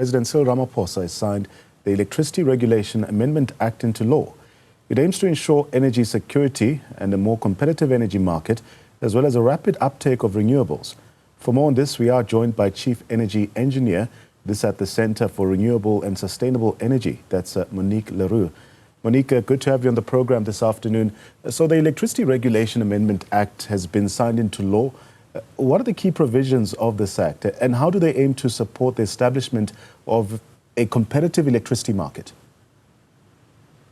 President Cyril Ramaphosa has signed the Electricity Regulation Amendment Act into law. It aims to ensure energy security and a more competitive energy market, as well as a rapid uptake of renewables. For more on this, we are joined by Chief Energy Engineer, this at the Center for Renewable and Sustainable Energy. That's Monique Roux. Monique, good to have you on the program this afternoon. So the Electricity Regulation Amendment Act has been signed into law. What are the key provisions of this act, and how do they aim to support the establishment of a competitive electricity market?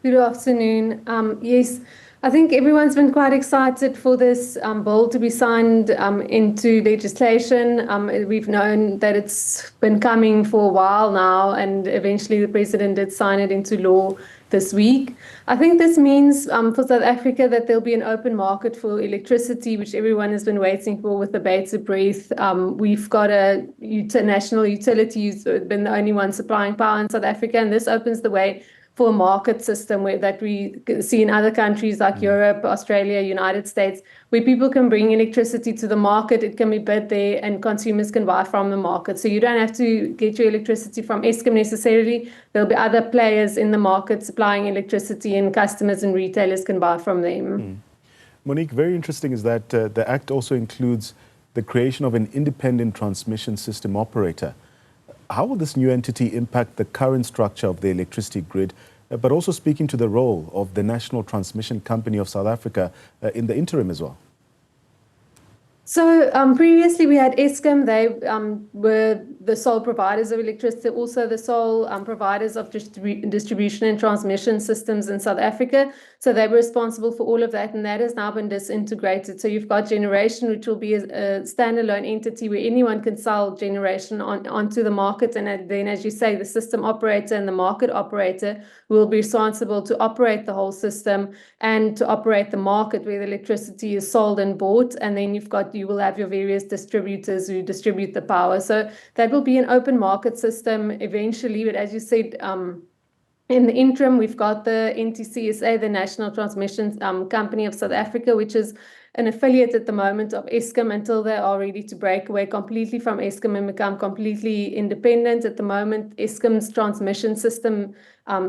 Good afternoon. Yes, I think everyone's been quite excited for this bill to be signed into legislation. We've known that it's been coming for a while now, and eventually the president did sign it into law this week. I think this means for South Africa that there'll be an open market for electricity, which everyone has been waiting for with the bated breath. We've got a national utility who's been the only one supplying power in South Africa, and this opens the way for a market system that we see in other countries like Europe, Australia, United States, where people can bring electricity to the market, it can be bid there, and consumers can buy from the market. So you don't have to get your electricity from Eskom necessarily. There'll be other players in the market supplying electricity, and customers and retailers can buy from them. Monique, very interesting is that the Act also includes the creation of an independent transmission system operator. How will this new entity impact the current structure of the electricity grid, but also speaking to the role of the National Transmission Company of South Africa in the interim as well? So previously we had Eskom. They were the sole providers of electricity, also the sole providers of distribution and transmission systems in South Africa. So they were responsible for all of that, and that has now been disintegrated. So you've got generation, which will be a standalone entity where anyone can sell generation onto the market. And then, as you say, the system operator and the market operator will be responsible to operate the whole system and to operate the market where the electricity is sold and bought. And then you will have your various distributors who distribute the power. So that will be an open market system eventually. But as you said, in the interim, we've got the NTCSA, the National Transmission Company of South Africa, which is an affiliate at the moment of Eskom until they are ready to break away completely from Eskom and become completely independent. At the moment, Eskom's transmission system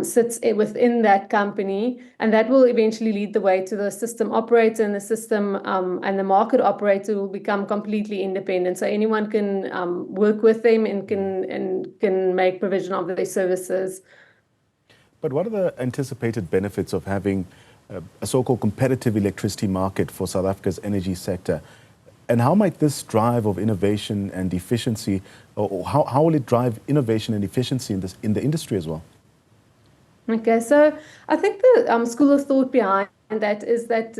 sits within that company, and that will eventually lead the way to the system operator, and the system and the market operator will become completely independent. So anyone can work with them and can make provision of their services. But what are the anticipated benefits of having a so-called competitive electricity market for South Africa's energy sector? And how might this drive of innovation and efficiency, or how will it drive innovation and efficiency in the industry as well? Okay, so I think the school of thought behind that is that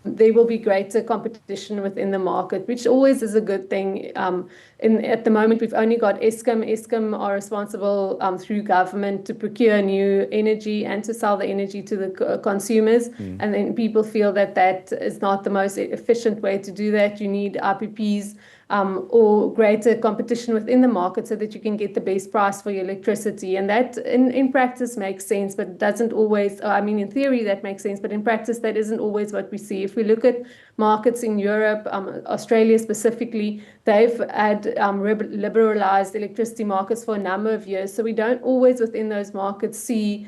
there will be greater competition within the market, which always is a good thing. At the moment, we've only got Eskom. Eskom are responsible through government to procure new energy and to sell the energy to the consumers. And then people feel that that is not the most efficient way to do that. You need IPPs or greater competition within the market so that you can get the best price for your electricity. And that in practice makes sense, but it doesn't always, in theory that makes sense, but in practice that isn't always what we see. If we look at markets in Europe, Australia specifically, they've had liberalized electricity markets for a number of years. So we don't always within those markets see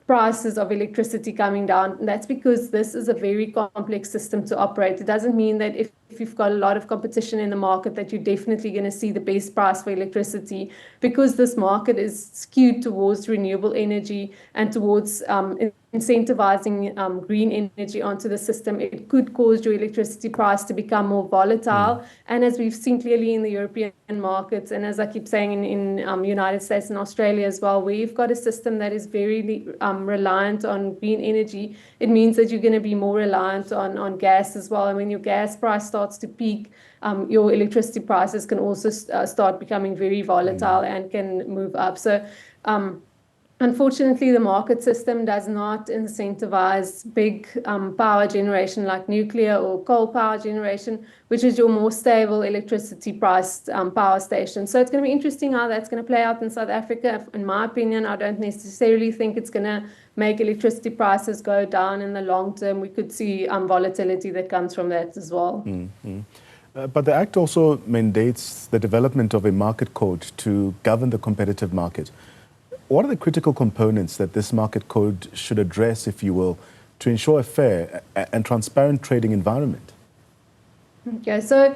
prices of electricity coming down. And that's because this is a very complex system to operate. It doesn't mean that if you've got a lot of competition in the market that you're definitely going to see the best price for electricity, because this market is skewed towards renewable energy and towards incentivizing green energy onto the system. It could cause your electricity price to become more volatile. And as we've seen clearly in the European markets, and as I keep saying in United States and Australia as well, where you've got a system that is very reliant on green energy, it means that you're going to be more reliant on gas as well. And when your gas price starts to peak, your electricity prices can also start becoming very volatile and can move up. So unfortunately, the market system does not incentivize big power generation like nuclear or coal power generation, which is your more stable electricity priced power station. So it's going to be interesting how that's going to play out in South Africa. In my opinion, I don't necessarily think it's going to make electricity prices go down in the long term. We could see volatility that comes from that as well. But the Act also mandates the development of a market code to govern the competitive market. What are the critical components that this market code should address, if you will, to ensure a fair and transparent trading environment? Okay, so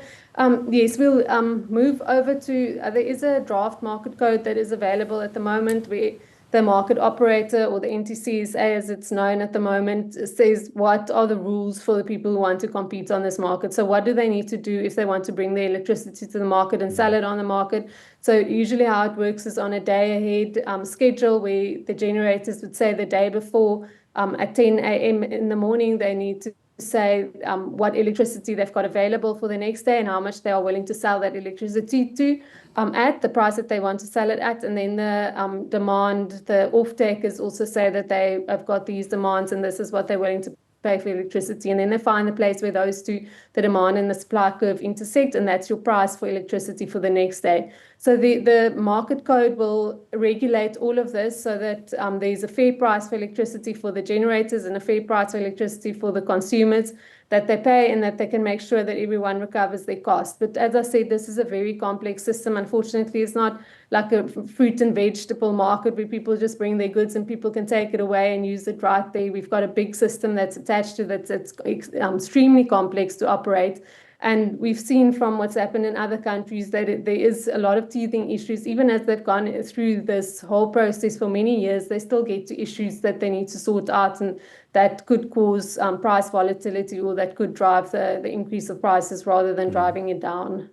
yes, we'll move over to, there is a draft market code that is available at the moment where the market operator, or the NTCSA as it's known at the moment, says what are the rules for the people who want to compete on this market. So what do they need to do if they want to bring their electricity to the market and sell it on the market? So usually how it works is on a day ahead schedule where the generators would say the day before at 10 a.m. in the morning, they need to say what electricity they've got available for the next day and how much they are willing to sell that electricity to at the price that they want to sell it at. And then the demand, the off-takers also say that they have got these demands and this is what they're willing to pay for electricity. And then they find the place where those two, the demand and the supply curve, intersect, and that's your price for electricity for the next day. So the market code will regulate all of this so that there's a fair price for electricity for the generators and a fair price for electricity for the consumers that they pay, and that they can make sure that everyone recovers their cost. But as I said, this is a very complex system. Unfortunately, it's not like a fruit and vegetable market where people just bring their goods and people can take it away and use it right there. We've got a big system that's attached to that that's extremely complex to operate. And we've seen from what's happened in other countries that there is a lot of teething issues. Even as they've gone through this whole process for many years, they still get to issues that they need to sort out, and that could cause price volatility, or that could drive the increase of prices rather than driving it down.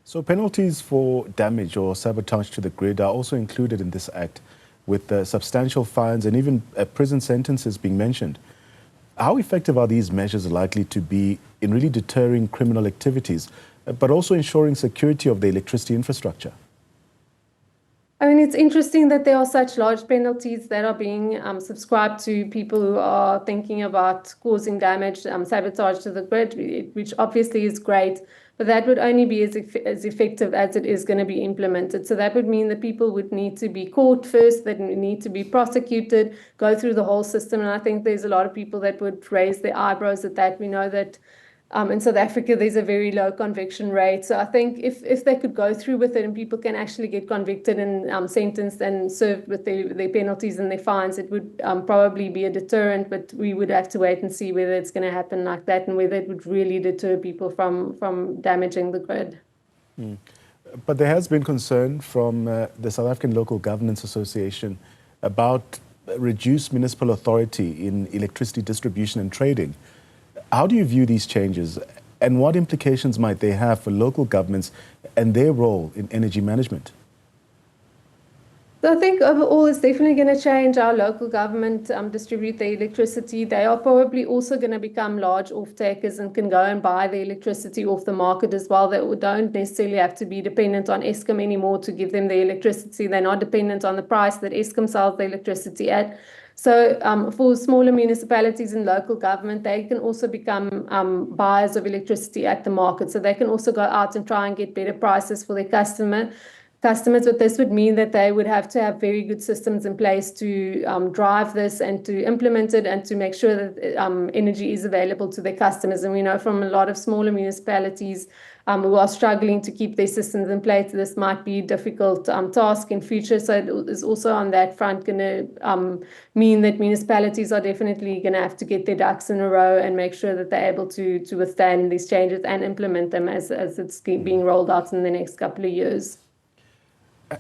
So penalties for damage or sabotage to the grid are also included in this Act, with substantial fines and even prison sentences being mentioned. How effective are these measures likely to be in really deterring criminal activities, but also ensuring security of the electricity infrastructure? I mean, it's interesting that there are such large penalties that are being subscribed to people who are thinking about causing damage, sabotage to the grid, which obviously is great, but that would only be as effective as it is going to be implemented. So that would mean that people would need to be caught first, that need to be prosecuted, go through the whole system. And I think there's a lot of people that would raise their eyebrows at that. We know that in South Africa, there's a very low conviction rate. So I think if they could go through with it and people can actually get convicted and sentenced and served with their penalties and their fines, it would probably be a deterrent. But we would have to wait and see whether it's going to happen like that and whether it would really deter people from damaging the grid. But there has been concern from the South African Local Governance Association about reduced municipal authority in electricity distribution and trading. How do you view these changes, and what implications might they have for local governments and their role in energy management? So I think overall it's definitely going to change how local government distribute their electricity. They are probably also going to become large off-takers and can go and buy the electricity off the market as well. They don't necessarily have to be dependent on Eskom anymore to give them the electricity. They're not dependent on the price that Eskom sells the electricity at. So for smaller municipalities and local government, they can also become buyers of electricity at the market. So they can also go out and try and get better prices for their customers. But this would mean that they would have to have very good systems in place to drive this and to implement it and to make sure that energy is available to their customers. And we know from a lot of smaller municipalities who are struggling to keep their systems in place, this might be a difficult task in future. So it is also on that front going to mean that municipalities are definitely going to have to get their ducks in a row and make sure that they're able to withstand these changes and implement them as it's being rolled out in the next couple of years.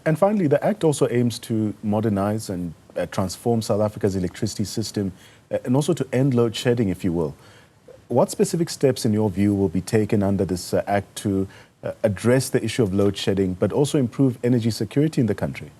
And finally, the Act also aims to modernize and transform South Africa's electricity system and also to end load shedding, if you will. What specific steps, in your view, will be taken under this Act to address the issue of load shedding, but also improve energy security in the country?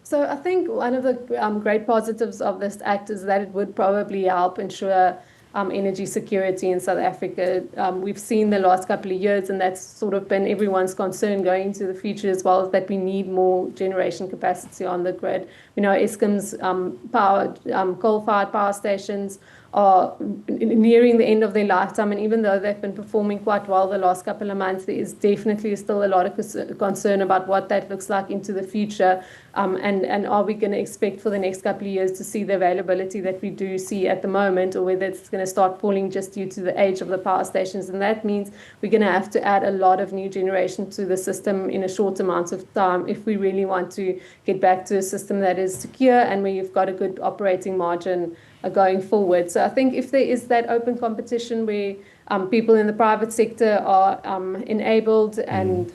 So I think one of the great positives of this Act is that it would probably help ensure energy security in South Africa. We've seen the last couple of years, and that's sort of been everyone's concern going into the future as well, is that we need more generation capacity on the grid. We know Eskom's coal-fired power stations are nearing the end of their lifetime, and even though they've been performing quite well the last couple of months, there is definitely still a lot of concern about what that looks like into the future, and are we going to expect for the next couple of years to see the availability that we do see at the moment, or whether it's going to start falling just due to the age of the power stations. And that means we're going to have to add a lot of new generation to the system in a short amount of time if we really want to get back to a system that is secure and where you've got a good operating margin going forward. So I think if there is that open competition where people in the private sector are enabled and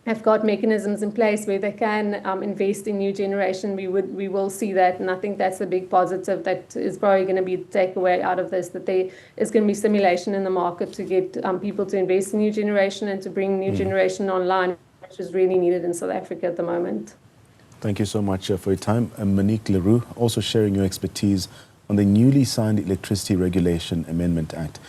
have got mechanisms in place where they can invest in new generation, we will see that. And I think that's a big positive that is probably going to be the takeaway out of this, that there is going to be stimulation in the market to get people to invest in new generation and to bring new generation online, which is really needed in South Africa at the moment. Thank you so much for your time. Monique Roux, also sharing your expertise on the newly signed Electricity Regulation Amendment Act.